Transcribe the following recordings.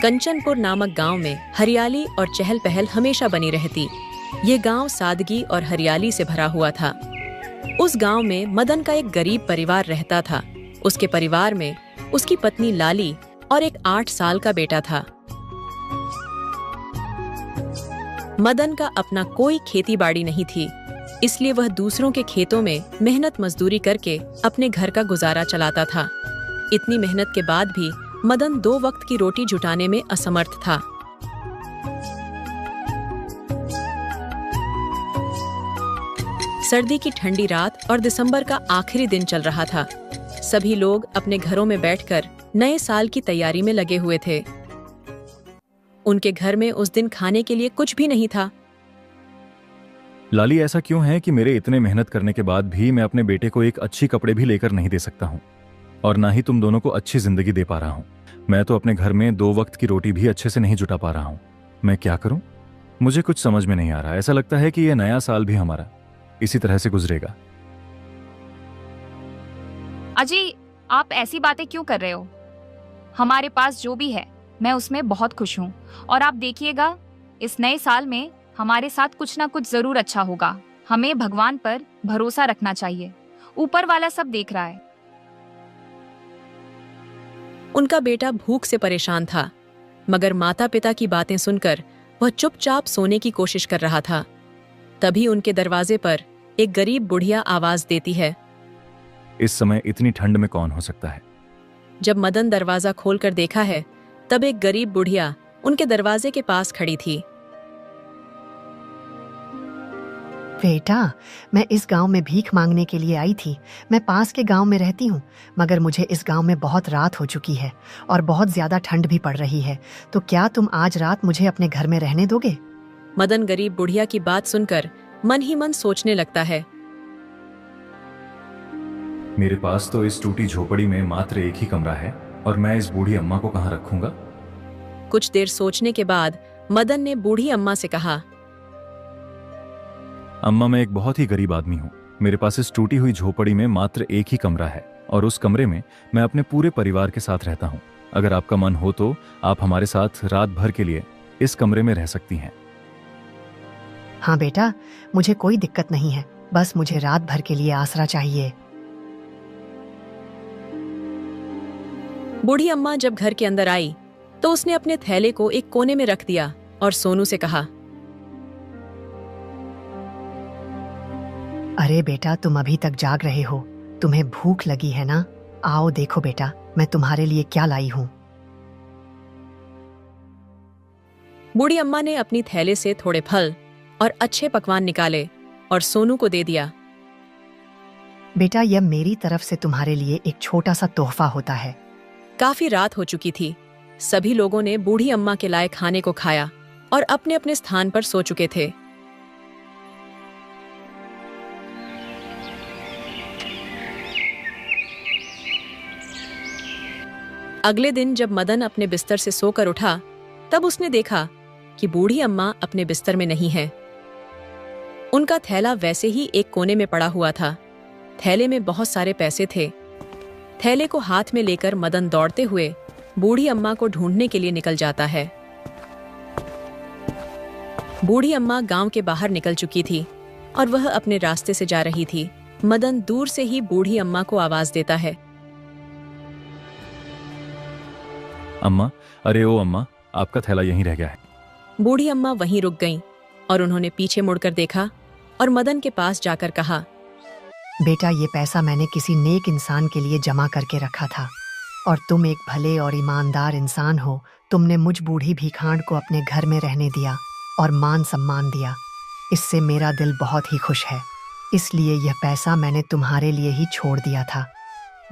कंचनपुर नामक गांव में हरियाली और चहल पहल हमेशा बनी रहती। ये गांव सादगी और हरियाली से भरा हुआ था। उस गांव में मदन का एक गरीब परिवार रहता था। उसके परिवार में उसकी पत्नी लाली और एक 8 साल का बेटा था। मदन का अपना कोई खेती बाड़ी नहीं थी, इसलिए वह दूसरों के खेतों में मेहनत मजदूरी करके अपने घर का गुजारा चलाता था। इतनी मेहनत के बाद भी मदन 2 वक्त की रोटी जुटाने में असमर्थ था। सर्दी की ठंडी रात और दिसंबर का आखिरी दिन चल रहा था। सभी लोग अपने घरों में बैठकर नए साल की तैयारी में लगे हुए थे। उनके घर में उस दिन खाने के लिए कुछ भी नहीं था। लाली, ऐसा क्यों है कि मेरे इतने मेहनत करने के बाद भी मैं अपने बेटे को एक अच्छी कपड़े भी लेकर नहीं दे सकता हूँ, और ना ही तुम दोनों को अच्छी जिंदगी दे पा रहा हूँ। मैं तो अपने घर में 2 वक्त की रोटी भी अच्छे से नहीं जुटा पा रहा हूँ। मैं क्या करूँ? मुझे कुछ समझ में नहीं आ रहा। ऐसा लगता है कि यह नया साल भी हमारा इसी तरह से गुजरेगा। अजय, आप ऐसी बातें क्यों कर रहे हो? हमारे पास जो भी है मैं उसमें बहुत खुश हूँ, और आप देखिएगा इस नए साल में हमारे साथ कुछ ना कुछ जरूर अच्छा होगा। हमें भगवान पर भरोसा रखना चाहिए। ऊपर वाला सब देख रहा है। उनका बेटा भूख से परेशान था, मगर माता पिता की बातें सुनकर वह चुपचाप सोने की कोशिश कर रहा था। तभी उनके दरवाजे पर एक गरीब बुढ़िया आवाज देती है। इस समय इतनी ठंड में कौन हो सकता है? जब मदन दरवाजा खोलकर देखा है, तब एक गरीब बुढ़िया उनके दरवाजे के पास खड़ी थी। बेटा, मैं इस गांव में भीख मांगने के लिए आई थी। मैं पास के गांव में रहती हूँ, मगर मुझे इस गांव में बहुत रात हो चुकी है और बहुत ज्यादा ठंड भी पड़ रही है। तो क्या तुम आज रात मुझे अपने घर में रहने दोगे? मदन गरीब बुढ़िया की बात सुनकर मन ही मन सोचने लगता है। मेरे पास तो इस टूटी झोपड़ी में मात्र एक ही कमरा है, और मैं इस बूढ़ी अम्मा को कहाँ रखूंगा? कुछ देर सोचने के बाद मदन ने बूढ़ी अम्मा से कहा, अम्मा, मैं एक बहुत ही गरीब आदमी हूँ। मेरे पास इस टूटी हुई झोपड़ी में मात्र एक ही कमरा है, और उस कमरे में मैं अपने पूरे परिवार के साथ रहता हूँ। अगर आपका मन हो तो आप हमारे साथ रात भर के लिए इस कमरे में रह सकती हैं। हाँ बेटा, मुझे कोई दिक्कत नहीं है। बस मुझे रात भर के लिए आसरा चाहिए। बूढ़ी अम्मा जब घर के अंदर आई तो उसने अपने थैले को एक कोने में रख दिया और सोनू से कहा, अरे बेटा, तुम अभी तक जाग रहे हो? तुम्हें भूख लगी है ना? आओ देखो बेटा, मैं तुम्हारे लिए क्या लाई हूँ। बूढ़ी अम्मा ने अपनी थैले से थोड़े फल और अच्छे पकवान निकाले और सोनू को दे दिया। बेटा, यह मेरी तरफ से तुम्हारे लिए एक छोटा सा तोहफा होता है। काफी रात हो चुकी थी। सभी लोगों ने बूढ़ी अम्मा के लाए खाने को खाया और अपने अपने स्थान पर सो चुके थे। अगले दिन जब मदन अपने बिस्तर से सोकर उठा, तब उसने देखा कि बूढ़ी अम्मा अपने बिस्तर में नहीं है। उनका थैला वैसे ही एक कोने में पड़ा हुआ था। थैले में बहुत सारे पैसे थे। थैले को हाथ में लेकर मदन दौड़ते हुए बूढ़ी अम्मा को ढूंढने के लिए निकल जाता है। बूढ़ी अम्मा गांव के बाहर निकल चुकी थी और वह अपने रास्ते से जा रही थी। मदन दूर से ही बूढ़ी अम्मा को आवाज देता है, अम्मा, अरे ओ अम्मा, आपका थैला यहीं रह गया है। बूढ़ी अम्मा वहीं रुक गईं और उन्होंने पीछे मुड़कर देखा और मदन के पास जाकर कहा, बेटा, ये पैसा मैंने किसी नेक इंसान के लिए जमा करके रखा था, और तुम एक भले और ईमानदार इंसान हो। तुमने मुझ बूढ़ी भिखाड़ को अपने घर में रहने दिया और मान सम्मान दिया। इससे मेरा दिल बहुत ही खुश है। इसलिए यह पैसा मैंने तुम्हारे लिए ही छोड़ दिया था।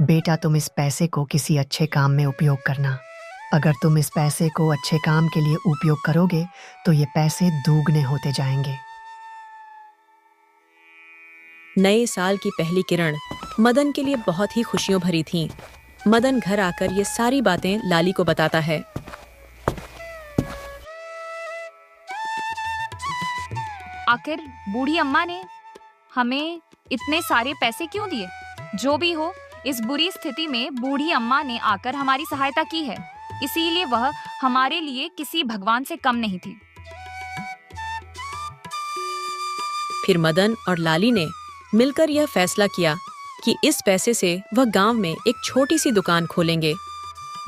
बेटा, तुम इस पैसे को किसी अच्छे काम में उपयोग करना। अगर तुम इस पैसे को अच्छे काम के लिए उपयोग करोगे तो ये पैसे दोगुने होते जाएंगे। नए साल की पहली किरण मदन के लिए बहुत ही खुशियों भरी थीं। मदन घर आकर ये सारी बातें लाली को बताता है। आखिर बूढ़ी अम्मा ने हमें इतने सारे पैसे क्यों दिए? जो भी हो, इस बुरी स्थिति में बूढ़ी अम्मा ने आकर हमारी सहायता की है, इसीलिए वह हमारे लिए किसी भगवान से कम नहीं थी। फिर मदन और लाली ने मिलकर यह फैसला किया कि इस पैसे से वह गांव में एक छोटी सी दुकान खोलेंगे,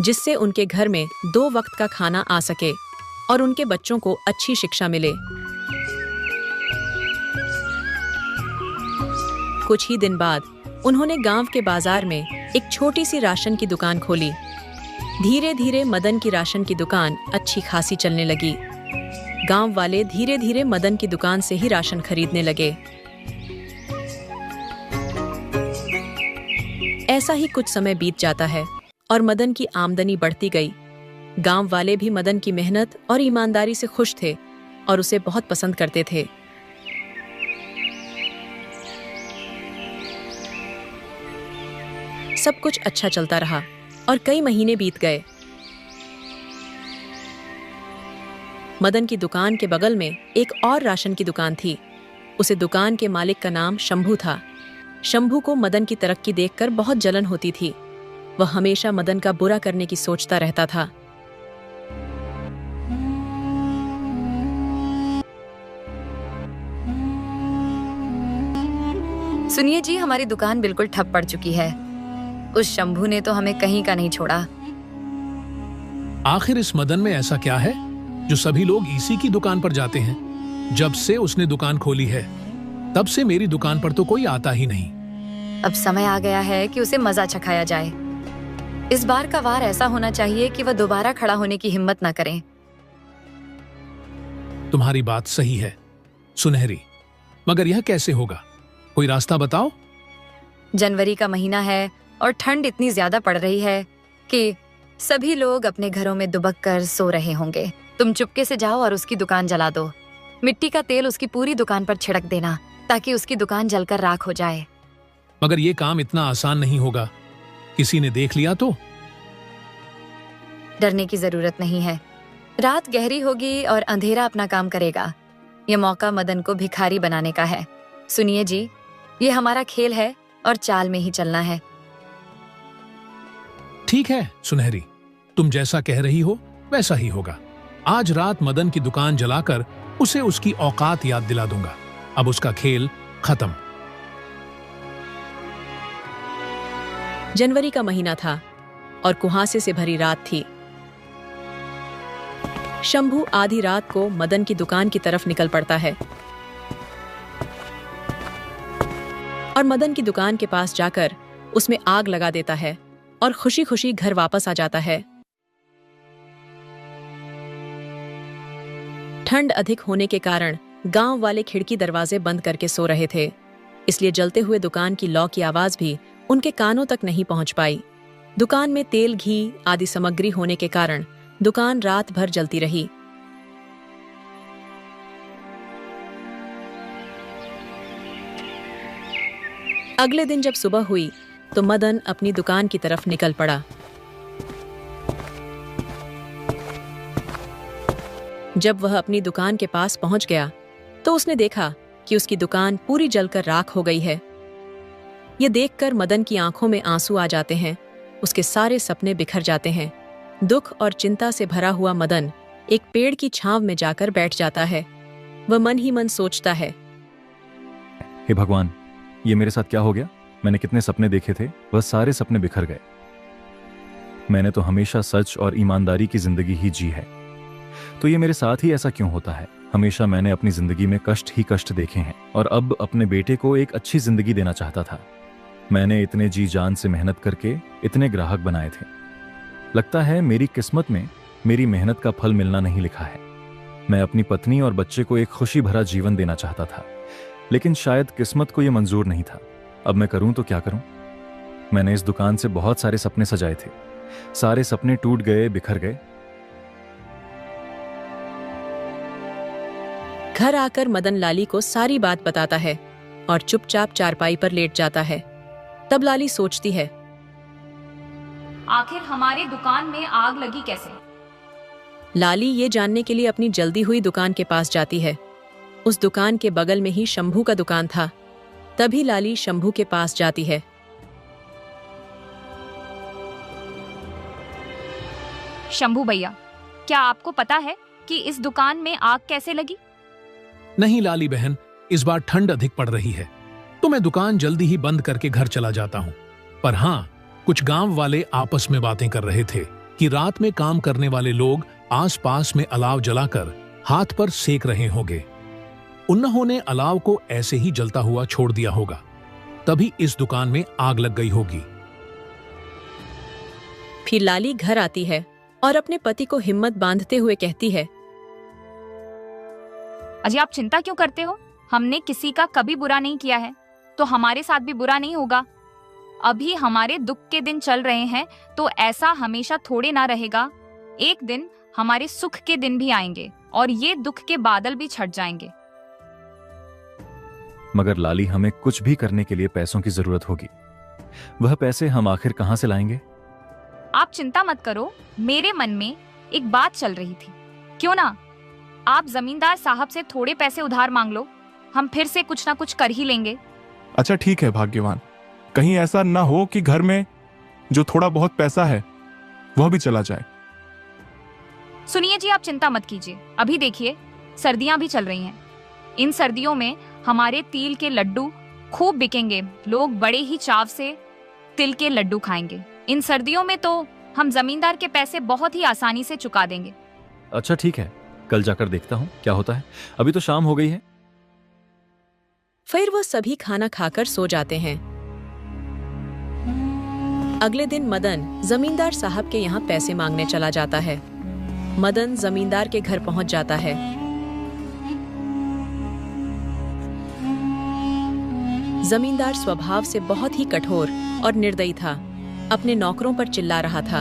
जिससे उनके घर में 2 वक्त का खाना आ सके और उनके बच्चों को अच्छी शिक्षा मिले। कुछ ही दिन बाद उन्होंने गांव के बाजार में एक छोटी सी राशन की दुकान खोली। धीरे धीरे मदन की राशन की दुकान अच्छी खासी चलने लगी। गांव वाले धीरे धीरे मदन की दुकान से ही राशन खरीदने लगे। ऐसा ही कुछ समय बीत जाता है और मदन की आमदनी बढ़ती गई। गांव वाले भी मदन की मेहनत और ईमानदारी से खुश थे और उसे बहुत पसंद करते थे। सब कुछ अच्छा चलता रहा और कई महीने बीत गए। मदन की दुकान के बगल में एक और राशन की दुकान थी। उसे दुकान के मालिक का नाम शंभू था। शंभू को मदन की तरक्की देखकर बहुत जलन होती थी। वह हमेशा मदन का बुरा करने की सोचता रहता था। सुनिए जी, हमारी दुकान बिल्कुल ठप पड़ चुकी है। उस शंभू ने तो हमें कहीं का नहीं छोड़ा। आखिर इस मदन में ऐसा क्या है जो सभी लोग इसी की दुकान पर जाते हैं? जब से उसने दुकान खोली है तब से मेरी दुकान पर तो कोई आता ही नहीं। अब समय आ गया है कि उसे मजा चखाया जाए। इस बार का वार ऐसा होना चाहिए कि वह दोबारा खड़ा होने की हिम्मत न करें। तुम्हारी बात सही है सुनहरी, मगर यह कैसे होगा? कोई रास्ता बताओ। जनवरी का महीना है और ठंड इतनी ज्यादा पड़ रही है कि सभी लोग अपने घरों में दुबक कर सो रहे होंगे। तुम चुपके से जाओ और उसकी दुकान जला दो। मिट्टी का तेल उसकी पूरी दुकान पर छिड़क देना ताकि उसकी दुकान जलकर राख हो जाए। मगर यह काम इतना आसान नहीं होगा। किसी ने देख लिया तो? डरने की जरूरत नहीं है। रात गहरी होगी और अंधेरा अपना काम करेगा। यह मौका मदन को भिखारी बनाने का है। सुनिए जी, ये हमारा खेल है और चाल में ही चलना है। ठीक है सुनहरी, तुम जैसा कह रही हो वैसा ही होगा। आज रात मदन की दुकान जलाकर उसे उसकी औकात याद दिला दूंगा। अब उसका खेल खत्म। जनवरी का महीना था और कुहासे से भरी रात थी। शंभू आधी रात को मदन की दुकान की तरफ निकल पड़ता है और मदन की दुकान के पास जाकर उसमें आग लगा देता है और खुशी खुशी घर वापस आ जाता है। ठंड अधिक होने के कारण गांव वाले खिड़की दरवाजे बंद करके सो रहे थे, इसलिए जलते हुए दुकान की लौ की आवाज भी उनके कानों तक नहीं पहुंच पाई। दुकान में तेल, घी आदि सामग्री होने के कारण दुकान रात भर जलती रही। अगले दिन जब सुबह हुई तो मदन अपनी दुकान की तरफ निकल पड़ा। जब वह अपनी दुकान के पास पहुंच गया तो उसने देखा कि उसकी दुकान पूरी जलकर राख हो गई है। यह देखकर मदन की आंखों में आंसू आ जाते हैं। उसके सारे सपने बिखर जाते हैं। दुख और चिंता से भरा हुआ मदन एक पेड़ की छांव में जाकर बैठ जाता है। वह मन ही मन सोचता है, हे भगवान, ये मेरे साथ क्या हो गया? मैंने कितने सपने देखे थे, वह सारे सपने बिखर गए। मैंने तो हमेशा सच और ईमानदारी की जिंदगी ही जी है, तो ये मेरे साथ ही ऐसा क्यों होता है? हमेशा मैंने अपनी जिंदगी में कष्ट ही कष्ट देखे हैं और अब अपने बेटे को एक अच्छी जिंदगी देना चाहता था। मैंने इतने जी जान से मेहनत करके इतने ग्राहक बनाए थे। लगता है मेरी किस्मत में मेरी मेहनत का फल मिलना नहीं लिखा है। मैं अपनी पत्नी और बच्चे को एक खुशी भरा जीवन देना चाहता था, लेकिन शायद किस्मत को यह मंजूर नहीं था। अब मैं करूं तो क्या करूं? मैंने इस दुकान से बहुत सारे सपने सजाए थे। सारे सपने टूट गए, बिखर गए। घर आकर मदन लाली को सारी बात बताता है और चुपचाप चारपाई पर लेट जाता है। तब लाली सोचती है, आखिर हमारी दुकान में आग लगी कैसे? लाली ये जानने के लिए अपनी जल्दी हुई दुकान के पास जाती है। उस दुकान के बगल में ही शंभू का दुकान था। तभी लाली शंभू के पास जाती है। शंभू भैया, क्या आपको पता है कि इस दुकान में आग कैसे लगी? नहीं लाली बहन, इस बार ठंड अधिक पड़ रही है तो मैं दुकान जल्दी ही बंद करके घर चला जाता हूँ। पर हाँ, कुछ गांव वाले आपस में बातें कर रहे थे कि रात में काम करने वाले लोग आसपास में अलाव जलाकर हाथ पर सेक रहे होंगे। उन्होंने अलाव को ऐसे ही जलता हुआ छोड़ दिया होगा, तभी इस दुकान में आग लग गई होगी। फिर लाली घर आती है और अपने पति को हिम्मत बांधते हुए कहती है, अजी आप चिंता क्यों करते हो? हमने किसी का कभी बुरा नहीं किया है, तो हमारे साथ भी बुरा नहीं होगा। अभी हमारे दुख के दिन चल रहे हैं, तो ऐसा हमेशा थोड़े ना रहेगा। एक दिन हमारे सुख के दिन भी आएंगे और ये दुख के बादल भी छट जाएंगे। मगर लाली, हमें कुछ भी करने के लिए पैसों की जरूरत होगी। वह पैसे हम आखिर कहां से लाएंगे? आप चिंता मत करो, मेरे मन में एक बात चल रही थी। क्यों ना आप जमींदार साहब से थोड़े पैसे उधार मांग लो, हम फिर से कुछ ना कुछ कर ही लेंगे। अच्छा ठीक है भाग्यवान, कहीं ऐसा ना हो कि घर में जो थोड़ा बहुत पैसा है वह भी चला जाए। सुनिए जी, आप चिंता मत कीजिए। अभी देखिए, सर्दियां भी चल रही हैं। इन सर्दियों में हमारे तिल के लड्डू खूब बिकेंगे। लोग बड़े ही चाव से तिल के लड्डू खाएंगे। इन सर्दियों में तो हम जमींदार के पैसे बहुत ही आसानी से चुका देंगे। अच्छा ठीक है, कल जाकर देखता हूँ क्या होता है। अभी तो शाम हो गई है। फिर वो सभी खाना खाकर सो जाते हैं। अगले दिन मदन जमींदार साहब के यहाँ पैसे मांगने चला जाता है। मदन जमींदार के घर पहुंच जाता है। जमींदार स्वभाव से बहुत ही कठोर और निर्दयी था। अपने नौकरों पर चिल्ला रहा था।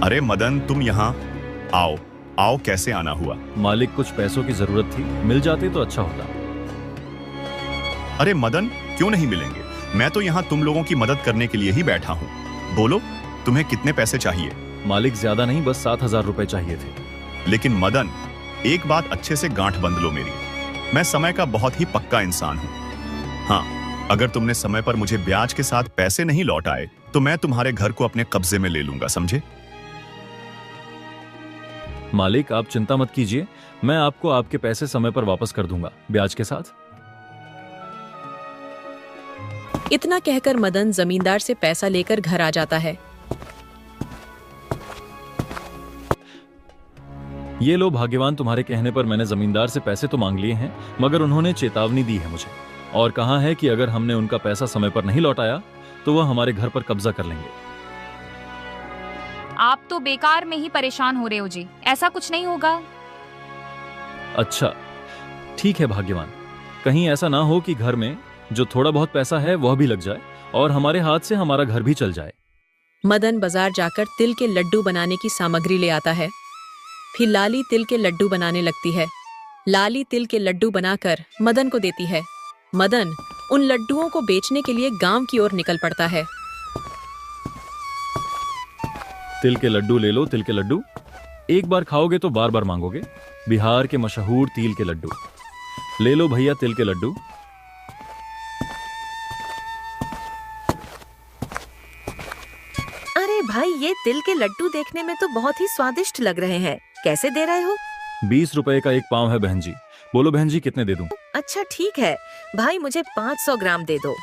अरे मदन, तुम यहाँ आओ आओ, कैसे आना हुआ? मालिक, कुछ पैसों की जरूरत थी, मिल जाते तो अच्छा होता। अरे मदन, क्यों नहीं मिलेंगे? मैं तो यहाँ तुम लोगों की मदद करने के लिए ही बैठा हूँ। बोलो, तुम्हें कितने पैसे चाहिए? मालिक, ज्यादा नहीं, बस 7,000 रुपए चाहिए थे। लेकिन मदन, एक बात अच्छे से गांठ बंध लो मेरी, मैं समय का बहुत ही पक्का इंसान हूँ। हाँ, अगर तुमने समय पर मुझे ब्याज के साथ पैसे नहीं लौटाए तो मैं तुम्हारे घर को अपने कब्जे में ले लूंगा, समझे? मालिक, आप चिंता मत कीजिए, मैं आपको आपके पैसे समय पर वापस कर दूंगा, ब्याज के साथ। इतना कहकर मदन जमींदार से पैसा लेकर घर आ जाता है। ये लो भाग्यवान, तुम्हारे कहने पर मैंने जमींदार से पैसे तो मांग लिए हैं, मगर उन्होंने चेतावनी दी है मुझे और कहा है कि अगर हमने उनका पैसा समय पर नहीं लौटाया तो वह हमारे घर पर कब्जा कर लेंगे। आप तो बेकार में ही परेशान हो रहे हो जी, ऐसा कुछ नहीं होगा। अच्छा ठीक है भाग्यवान, कहीं ऐसा ना हो कि घर में जो थोड़ा बहुत पैसा है वह भी लग जाए और हमारे हाथ से हमारा घर भी चल जाए। मदन बाजार जाकर तिल के लड्डू बनाने की सामग्री ले आता है। फिर लाली तिल के लड्डू बनाने लगती है। लाली तिल के लड्डू बनाकर मदन को देती है। मदन उन लड्डुओं को बेचने के लिए गांव की ओर निकल पड़ता है। तिल के लड्डू ले लो, तिल के लड्डू, एक बार खाओगे तो बार बार मांगोगे। बिहार के मशहूर तिल के लड्डू ले लो भैया, तिल के लड्डू। अरे भाई, ये तिल के लड्डू देखने में तो बहुत ही स्वादिष्ट लग रहे हैं। कैसे दे रहे हो? 20 रुपए का एक पाव है बहन जी। बोलो बहन जी, कितने दे दूं? अच्छा ठीक है भाई, मुझे 500 ग्राम दे दो।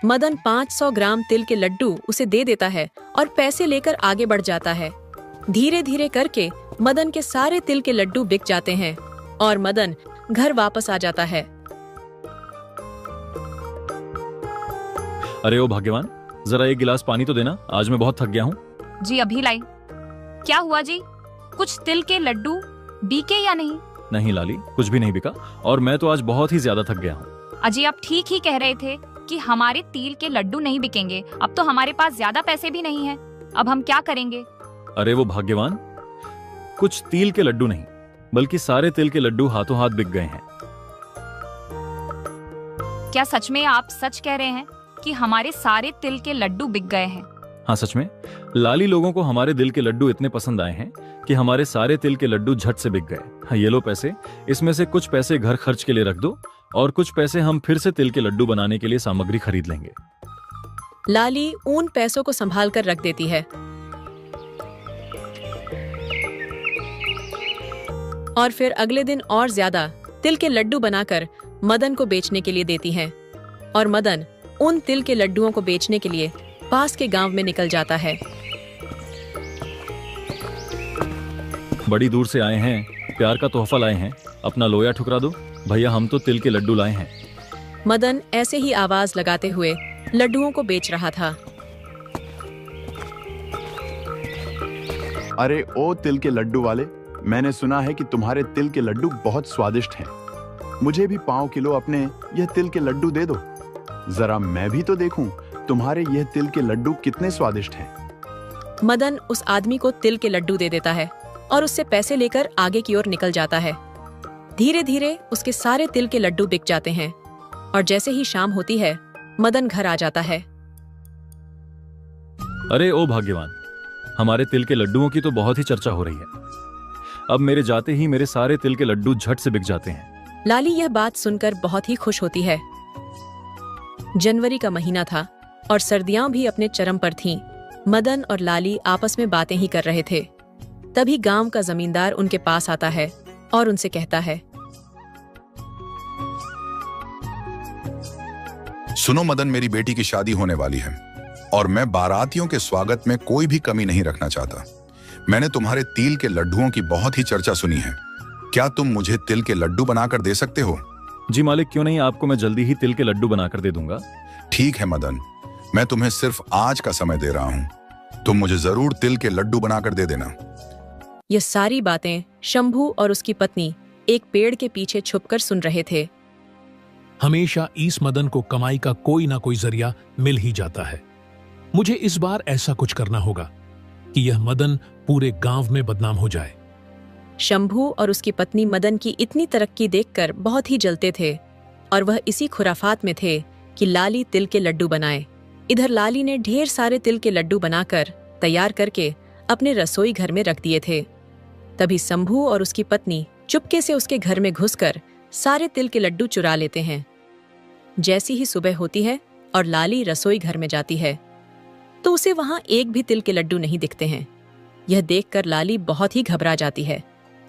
मदन 500 ग्राम तिल के लड्डू उसे दे देता है और पैसे लेकर आगे बढ़ जाता है। धीरे धीरे करके मदन के सारे तिल के लड्डू बिक जाते हैं और मदन घर वापस आ जाता है। अरे ओ भाग्यवान, जरा एक गिलास पानी तो देना, आज मैं बहुत थक गया हूँ। जी अभी लाई। क्या हुआ जी, कुछ तिल के लड्डू बिके या नहीं? नहीं लाली, कुछ भी नहीं बिका और मैं तो आज बहुत ही ज्यादा थक गया हूँ। अजी आप ठीक ही कह रहे थे कि हमारे तिल के लड्डू नहीं बिकेंगे। अब तो हमारे पास ज्यादा पैसे भी नहीं हैं। अब हम क्या करेंगे? अरे वो भाग्यवान, कुछ तिल के लड्डू नहीं बल्कि सारे तिल के लड्डू हाथों हाथ बिक गए हैं। क्या सच में आप सच कह रहे हैं कि हमारे सारे तिल के लड्डू बिक गए हैं? हाँ सच में, लाली लोगों को हमारे दिल के लड्डू इतने पसंद आए हैं कि हमारे सारे तिल के लड्डू झट से बिक गए। हाँ ये लो पैसे, इसमें से कुछ पैसे घर खर्च के लिए रख दो और कुछ पैसे हम फिर से तिल के लड्डू बनाने के लिए सामग्री खरीद लेंगे। लाली उन पैसों को संभाल कर रख देती है और फिर अगले दिन और ज्यादा तिल के लड्डू बनाकर मदन को बेचने के लिए देती हैं और मदन उन तिल के लड्डुओं को बेचने के लिए पास के गांव में निकल जाता है। बड़ी दूर से आए हैं, प्यार का तोहफा लाए हैं, अपना लोया ठुकरा दो भैया, हम तो तिल के लड्डू लाए हैं। मदन ऐसे ही आवाज लगाते हुए लड्डुओं को बेच रहा था। अरे ओ तिल के लड्डू वाले, मैंने सुना है कि तुम्हारे तिल के लड्डू बहुत स्वादिष्ट हैं। मुझे भी 5 किलो अपने यह तिल के लड्डू दे दो, जरा मैं भी तो देखूं तुम्हारे यह तिल के लड्डू कितने स्वादिष्ट हैं। मदन उस आदमी को तिल के लड्डू दे देता है और उससे पैसे लेकर आगे की ओर निकल जाता है। धीरे धीरे उसके सारे तिल के लड्डू बिक जाते हैं और जैसे ही शाम होती है मदन घर आ जाता है। अरे ओ भाग्यवान, हमारे तिल के लड्डुओं की तो बहुत ही चर्चा हो रही है। अब मेरे जाते ही मेरे सारे तिल के लड्डू झट से बिक जाते हैं। लाली यह बात सुनकर बहुत ही खुश होती है। जनवरी का महीना था और सर्दियां भी अपने चरम पर थीं। मदन और लाली आपस में बातें ही कर रहे थे। तभी गांव का जमींदार उनके पास आता है और उनसे कहता है, सुनो मदन, मेरी बेटी की शादी होने वाली है और मैं बारातियों के स्वागत में कोई भी कमी नहीं रखना चाहता। मैंने तुम्हारे तिल के लड्डुओं की बहुत ही चर्चा सुनी है। क्या तुम मुझे तिल के लड्डू बनाकर दे सकते हो? जी मालिक, क्यों नहीं, आपको मैं जल्दी ही तिल के लड्डू बनाकर दे दूंगा। ठीक है मदन, मैं तुम्हें सिर्फ आज का समय दे रहा हूँ। तुम मुझे जरूर तिल के लड्डू बनाकर दे देना। ये सारी बातें शंभू और उसकी पत्नी एक पेड़ के पीछे छुपकर सुन रहे थे। हमेशा इस मदन को कमाई का कोई ना कोई जरिया मिल ही जाता है। मुझे इस बार ऐसा कुछ करना होगा कि यह मदन पूरे गांव में बदनाम हो जाए। शंभू और उसकी पत्नी मदन की इतनी तरक्की देखकर बहुत ही जलते थे और वह इसी खुराफात में थे कि लाली तिल के लड्डू बनाए। इधर लाली ने ढेर सारे तिल के लड्डू बनाकर तैयार करके अपने रसोई घर में रख दिए थे। तभी शंभू और उसकी पत्नी चुपके से उसके घर में घुसकर सारे तिल के लड्डू चुरा लेते हैं। जैसी ही सुबह होती है और लाली रसोई घर में जाती है तो उसे वहां एक भी तिल के लड्डू नहीं दिखते हैं। यह देखकर लाली बहुत ही घबरा जाती है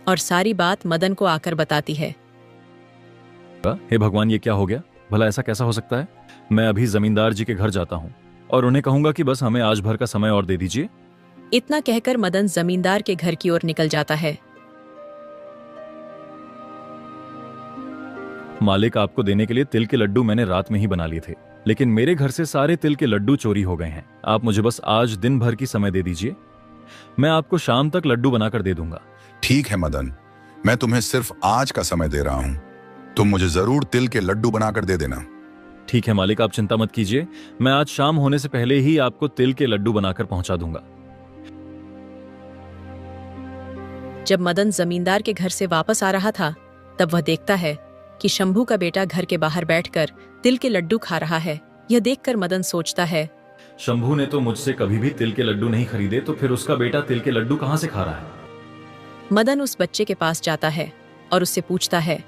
और सारी बात मदन को आकर बताती है। हे भगवान, ये क्या हो गया? भला ऐसा कैसा हो सकता है? मैं अभी जमींदार जी के घर जाता हूँ और उन्हें कहूंगा कि बस हमें आज भर का समय और दे दीजिए। इतना कहकर मदन जमींदार के घर की ओर निकल जाता है। मालिक, आपको देने के लिए तिल के लड्डू मैंने रात में ही बना लिए थे, लेकिन मेरे घर से सारे तिल के लड्डू चोरी हो गए हैं। आप मुझे बस आज दिन भर की समय दे दीजिए, मैं आपको शाम तक लड्डू बनाकर दे दूंगा। ठीक है मदन, मैं तुम्हें सिर्फ आज का समय दे रहा हूँ। तुम मुझे जरूर तिल के लड्डू बनाकर दे देना। ठीक है मालिक, आप चिंता मत कीजिए, मैं आज शाम होने से पहले ही आपको तिल के लड्डू बनाकर पहुंचा दूंगा। जब मदन जमींदार के घर से वापस आ रहा था तब वह देखता है कि शंभू का बेटा घर के बाहर बैठकर तिल के लड्डू खा रहा है। यह देखकर मदन सोचता है, शंभू ने तो मुझसे कभी भी तिल के लड्डू नहीं खरीदे, तो फिर उसका बेटा तिल के लड्डू कहां से खा रहा है? मदन उस बच्चे के पास जाता है और उससे पूछता है,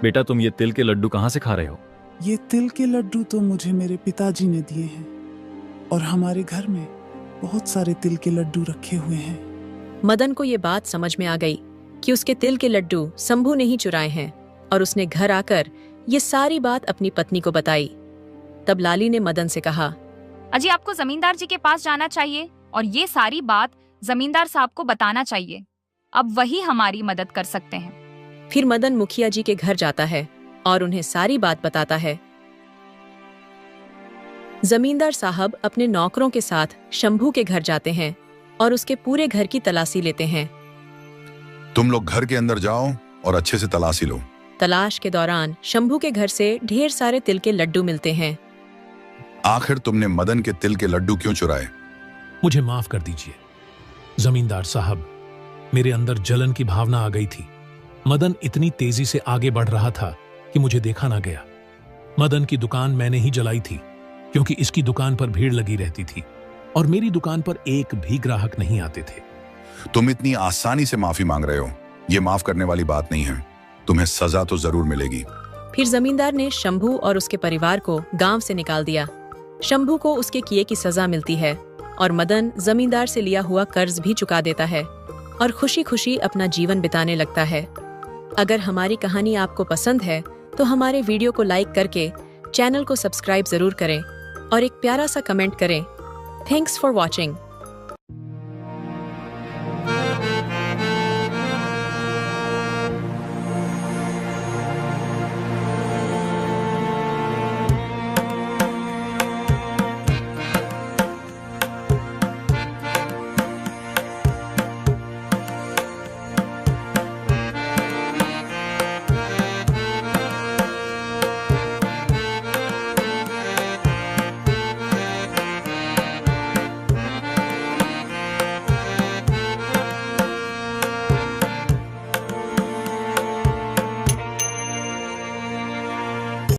बेटा तुम ये तिल के लड्डू कहां से खा रहे हो? ये तिल के लड्डू तो मुझे मेरे पिताजी ने दिए हैं और हमारे घर में बहुत सारे तिल के लड्डू रखे हुए हैं। मदन को ये बात समझ में आ गई कि उसके तिल के लड्डू शंभू ने ही चुराए हैं और उसने घर आकर ये सारी बात अपनी पत्नी को बताई। तब लाली ने मदन से कहा, अजी आपको जमींदार जी के पास जाना चाहिए और ये सारी बात जमींदार साहब को बताना चाहिए। अब वही हमारी मदद कर सकते हैं। फिर मदन मुखिया जी के घर जाता है और उन्हें सारी बात बताता है। जमींदार साहब अपने नौकरों के साथ शंभू के घर जाते हैं और उसके पूरे घर की तलाशी लेते हैं। तुम लोग घर के अंदर जाओ और अच्छे से तलाशी लो। तलाश के दौरान शंभू के घर से ढेर सारे तिल के लड्डू मिलते हैं। आखिर तुमने मदन के तिल के लड्डू क्यों चुराए? मुझे माफ कर दीजिए जमींदार साहब, मेरे अंदर जलन की भावना आ गई थी। मदन इतनी तेजी से आगे बढ़ रहा था कि मुझे देखा ना गया। मदन की दुकान मैंने ही जलाई थी क्योंकि इसकी दुकान पर भीड़ लगी रहती थी और मेरी दुकान पर एक भी ग्राहक नहीं आते थे। तुम इतनी आसानी से माफी मांग रहे हो, ये माफ करने वाली बात नहीं है। तुम्हें सजा तो जरूर मिलेगी। फिर जमींदार ने शंभू और उसके परिवार को गांव से निकाल दिया शंभू को उसके किए की सजा मिलती है और मदन जमींदार से लिया हुआ कर्ज भी चुका देता है और खुशी खुशी अपना जीवन बिताने लगता है। अगर हमारी कहानी आपको पसंद है तो हमारे वीडियो को लाइक करके चैनल को सब्सक्राइब जरूर करें और एक प्यारा सा कमेंट करें। Thanks for watching.